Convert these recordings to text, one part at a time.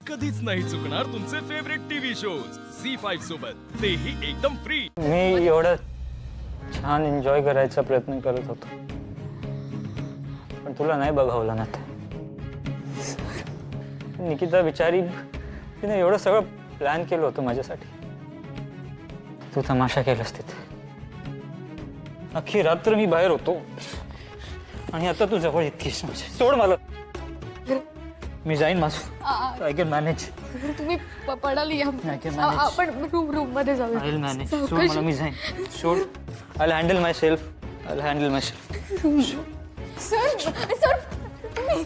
कधीच नाही चुकणार तुमचे फेवरेट टीव्ही शोज झी5 सोबत, तेही एकदम फ्री। मी एवढं छान एन्जॉय करायचा प्रयत्न करत होतो, पण तुला नाही बघावलं ना ते। निकिता बिचारी, तिने एवढं सगळं प्लॅन केलं होतं माझ्यासाठी, तू तमाशा केलास तिथे। अख्खी रात्र मी बाहेर होतो आणि आता तू जवळ येतेस माझ्या। सोड मला, मी जाईन माझं, आय कॅन मॅनेज। तुम्ही पडाल या, आपण रूम मध्ये जाऊ। आय विल मॅनेज, सोड मला, मी जाईन, सोड। I will handle my self, I will handle my self. Sir sir तुम्ही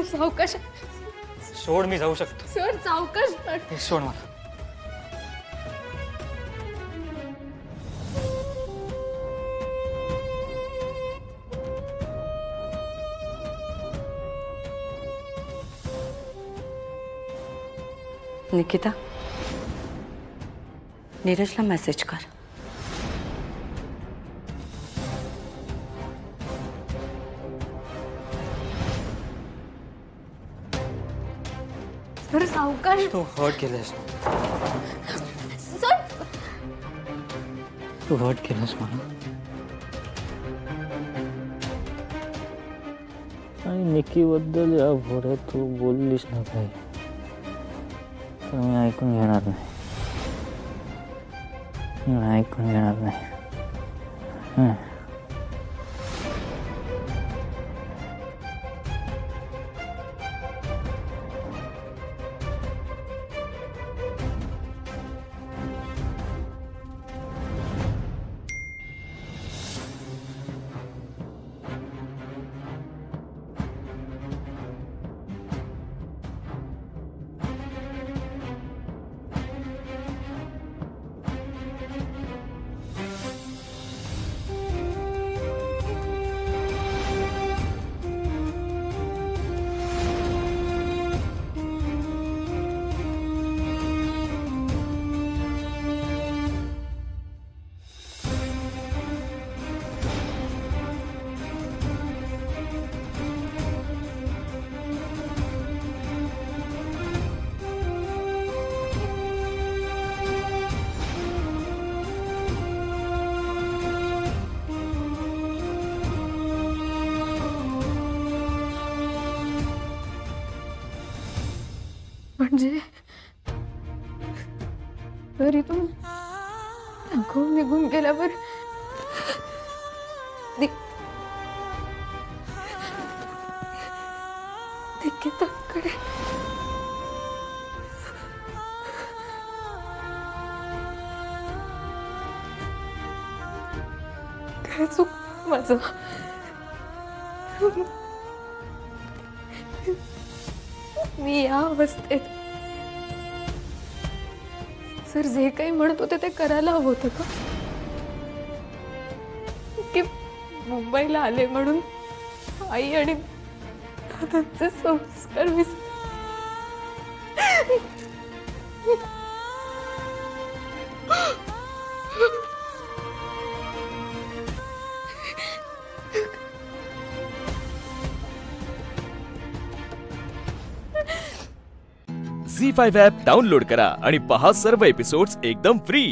सावकाश, सोड, मी जाऊ शकतो। सर सावकाश, सोड मला। निकिता, नीरजला मेसेज कर। सर सावकाश, तू हर्ट केलंस, सर तू हर्ट केलंस मला, आणि निकीबद्दल या पुढे तू बोललीस ना काही, तर मी ऐकून घेणार नाही, मी ऐकून घेणार नाही। म्हणजे घरीतून निघून गेल्यावर निकिताकडे काय चूक माझं, मी या अवस्थेत, सर जे काही म्हणत होते ते करायला हवं होतं का? की मुंबईला आले म्हणून आई आणि दादांचे संस्कार झी5 ॲप डाउनलोड करा आणि पहा सर्व एपिसोड्स एकदम फ्री।